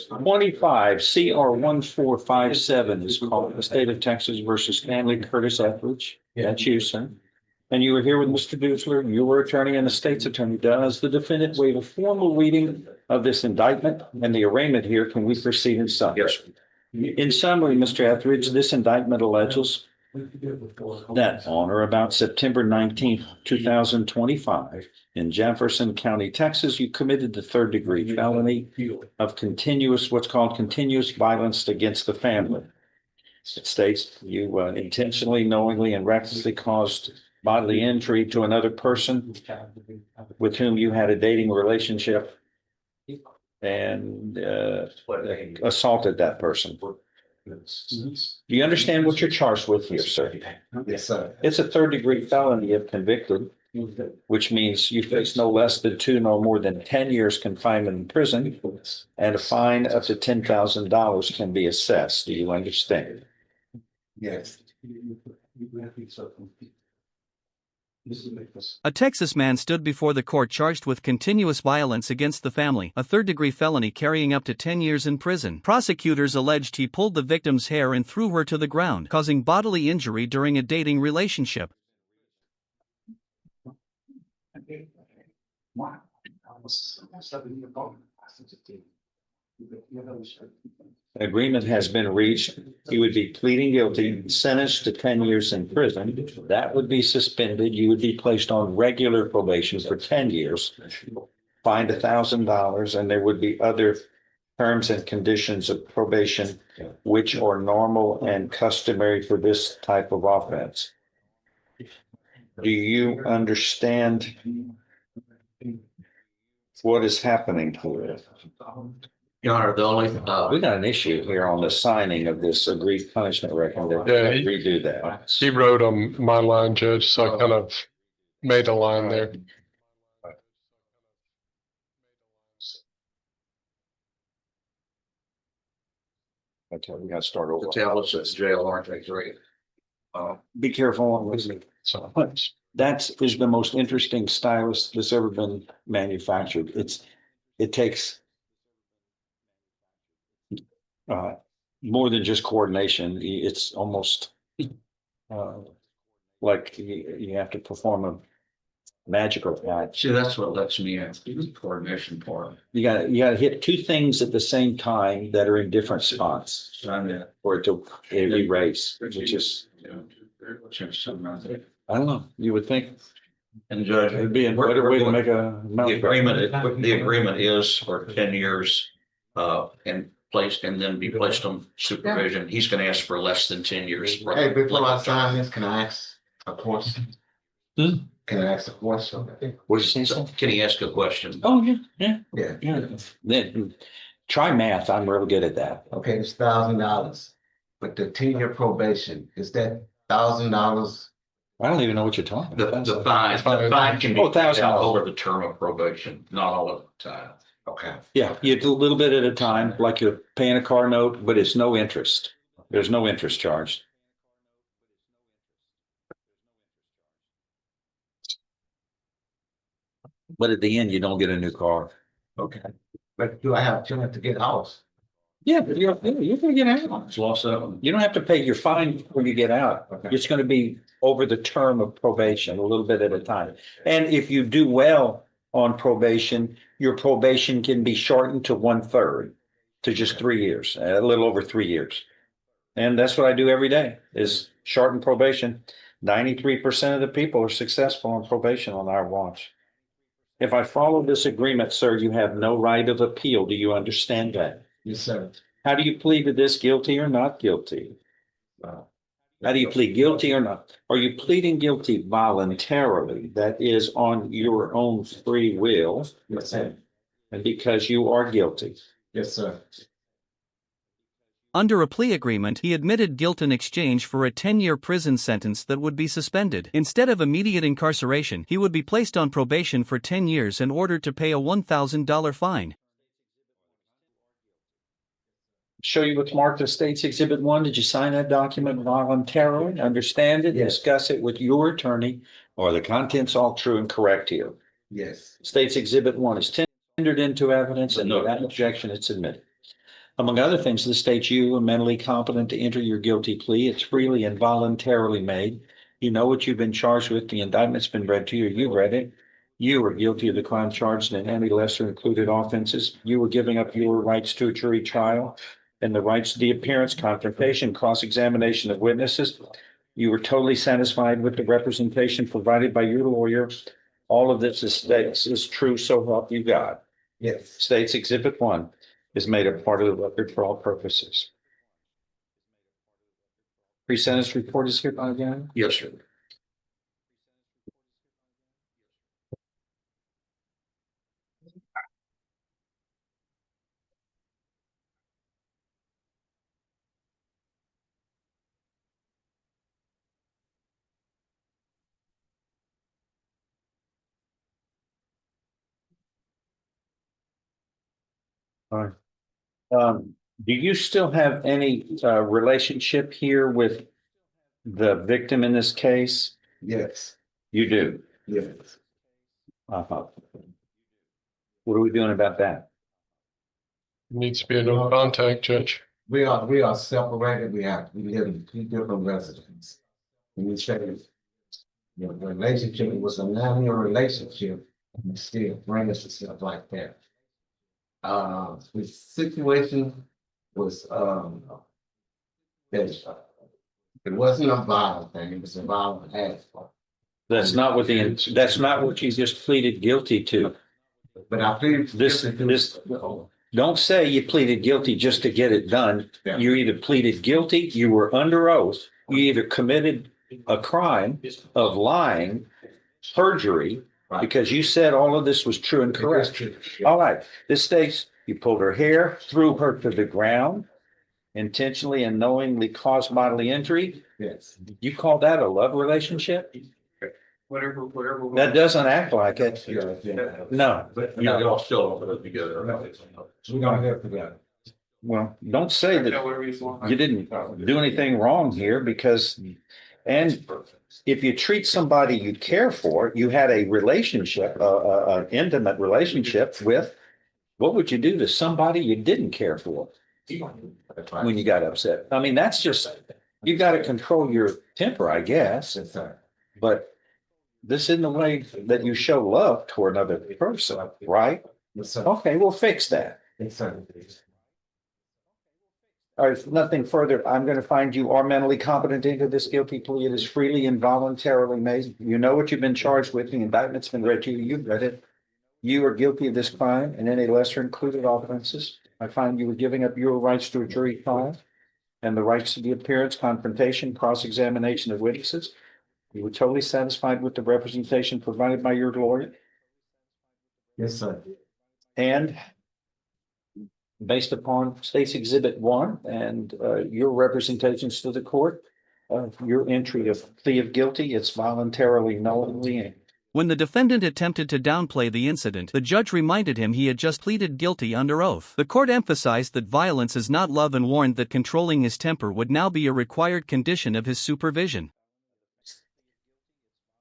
25 CR 1457 is called the State of Texas versus Stanley Curtis Etheridge. That's you, sir. And you were here with Mr. Dusler, your attorney and the state's attorney. Does the defendant waive a formal reading of this indictment and the arraignment here? Can we proceed in summary? Yes. In summary, Mr. Etheridge, this indictment alleges that on or about September 19th, 2025, in Jefferson County, Texas, you committed the third-degree felony of what's called continuous violence against the family. It states you intentionally, knowingly, and recklessly caused bodily injury to another person with whom you had a dating relationship and assaulted that person. Do you understand what you're charged with here, sir? Yes, sir. It's a third-degree felony if convicted, which means you face no less than 2 nor more than 10 years confinement in prison, and a fine up to $10,000 can be assessed. Do you understand? Yes. A Texas man stood before the court charged with continuous violence against the family, a third-degree felony carrying up to 10 years in prison. Prosecutors alleged he pulled the victim's hair and threw her to the ground, causing bodily injury during a dating relationship. Agreement has been reached. He would be pleading guilty, sentenced to 10 years in prison. That would be suspended. You would be placed on regular probation for 10 years, fined $1,000, and there would be other terms and conditions of probation, which are normal and customary for this type of offense. Do you understand what is happening here? Your Honor, the only, We got an issue here on the signing of this agreed punishment recommendation. Yeah, Redo that. He wrote on my line, Judge, so I kind of made a line there. Okay, we got to start over. the tablets at jail aren't they great? Be careful on listening. So That is the most interesting stylus that's ever been manufactured. It takes more than just coordination. It's almost like you have to perform a magical act. See, that's what lets me in, the coordination part. You gotta hit 2 things at the same time that are in different spots So I'm the. for it to erase, which is, I don't know, you would think And Judge. it'd be a better way to make a. The agreement is for 10 years, and placed, and then be placed on supervision. He's gonna ask for less than 10 years. Hey, before I sign this, can I ask a question? Can I ask a question? What did you say? So, can he ask a question? Oh, yeah. Yeah. Then try math. I'm real good at that. Okay, it's $1,000, but the 10-year probation, is that $1,000? I don't even know what you're talking The about. fine can be Oh, $1,000. over the term of probation, not all of the time. Okay. Yeah, you do a little bit at a time, like you're paying a car note, but it's no interest. There's no interest charged. But at the end, you don't get a new car. Okay. But do I have a chance to get a house? Yeah, but you're gonna get out. It's lost out. You don't have to pay your fine when you get out. Okay. It's gonna be over the term of probation, a little bit at a time. And if you do well on probation, your probation can be shortened to 1/3, to just 3 years, a little over 3 years. And that's what I do every day, is shorten probation. 93% of the people are successful on probation on our watch. If I follow this agreement, sir, you have no right of appeal. Do you understand that? Yes, sir. How do you plead to this, guilty or not guilty? How do you plead, guilty or not? Are you pleading guilty voluntarily? That is on your own free will, Yes, sir. and because you are guilty. Yes, sir. Under a plea agreement, he admitted guilt in exchange for a 10-year prison sentence that would be suspended. Instead of immediate incarceration, he would be placed on probation for 10 years and ordered to pay a $1,000 fine. Show you what's marked as State's Exhibit 1. Did you sign that document voluntarily? Understand it? Yes. Discuss it with your attorney. Are the contents all true and correct here? Yes. State's Exhibit 1 is tendered into evidence, and without objection, it's admitted. Among other things, this states you are mentally competent to enter your guilty plea. It's freely and voluntarily made. You know what you've been charged with. The indictment's been read to you. You read it. You are guilty of the crime charged in any lesser included offenses. You were giving up your rights to a jury trial and the rights to the appearance, confrontation, cross-examination of witnesses. You were totally satisfied with the representation provided by your lawyer. All of this is true, so help you God. Yes. States Exhibit 1 is made a part of the record for all purposes. Pre-sentence report is hereby again. Yes, sir. All right. Do you still have any relationship here with the victim in this case? Yes. You do. Yes. Uh-huh. What are we doing about that? Needs to be a no contact, Judge. We are separated. We live in two different residences. And we say, the relationship was a 9-year relationship, and still bring us to stuff like that. The situation was, that it wasn't a violent thing, it was a violent act. That's not what you just pleaded guilty to. But I pleaded. Don't say you pleaded guilty just to get it done. Yeah. You either pleaded guilty, you were under oath, you either committed a crime of lying, perjury, Right. because you said all of this was true and correct. All right, this states you pulled her hair, threw her to the ground, intentionally and knowingly caused bodily injury. Yes. You call that a love relationship? Whatever. That doesn't act like it. Yeah. No. But y'all still live together. We're gonna have together. Well, don't say that you didn't do anything wrong here because, and if you treat somebody you care for, you had a relationship, an intimate relationship with, what would you do to somebody you didn't care for when you got upset? I mean, that's just, you got to control your temper, I guess. Yes, sir. But this isn't the way that you show love toward another person, right? Yes, sir. Okay, we'll fix that. Yes, sir. All right, if nothing further, I'm going to find you are mentally competent into this guilty plea. It is freely and voluntarily made. You know what you've been charged with. The indictment's been read to you. You've read it. You are guilty of this crime and any lesser included offenses. I find you were giving up your rights to a jury trial and the rights to the appearance, confrontation, cross-examination of witnesses. You were totally satisfied with the representation provided by your lawyer. Yes, sir. And based upon State's Exhibit 1 and your representations to the court, your entry of plea of guilty, it's voluntarily knowingly. When the defendant attempted to downplay the incident, the judge reminded him he had just pleaded guilty under oath. The court emphasized that violence is not love and warned that controlling his temper would now be a required condition of his supervision.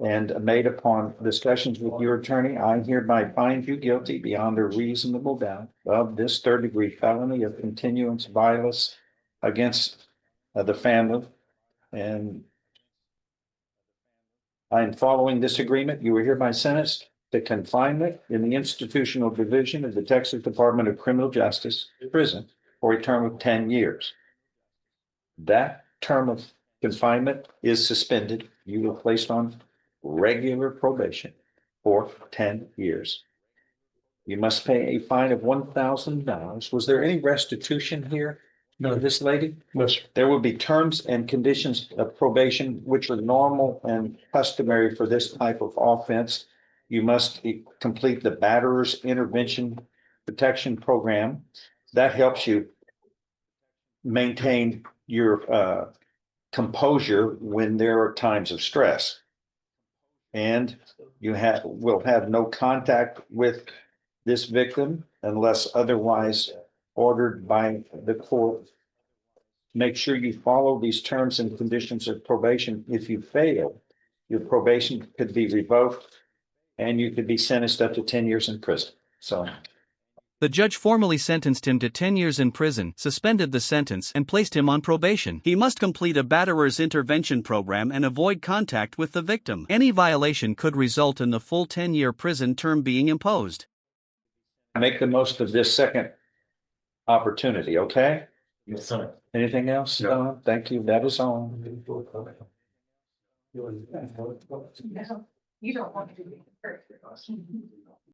And made upon discussions with your attorney, I hereby find you guilty beyond a reasonable doubt of this third-degree felony of continuance violence against the family. And I'm following this agreement. You are hereby sentenced to confinement in the institutional division of the Texas Department of Criminal Justice prison for a term of 10 years. That term of confinement is suspended. You were placed on regular probation for 10 years. You must pay a fine of $1,000. Was there any restitution here? No, this lady? No, sir. There will be terms and conditions of probation, which are normal and customary for this type of offense. You must complete the Batterer's Intervention Protection Program. That helps you maintain your composure when there are times of stress. And you will have no contact with this victim unless otherwise ordered by the court. Make sure you follow these terms and conditions of probation. If you fail, your probation could be revoked and you could be sentenced up to 10 years in prison. So The judge formally sentenced him to 10 years in prison, suspended the sentence, and placed him on probation. He must complete a batterer's intervention program and avoid contact with the victim. Any violation could result in the full 10-year prison term being imposed. Make the most of this second opportunity, okay? Yes, sir. Anything else? No. Thank you. That is all. No, you don't want to be perfect.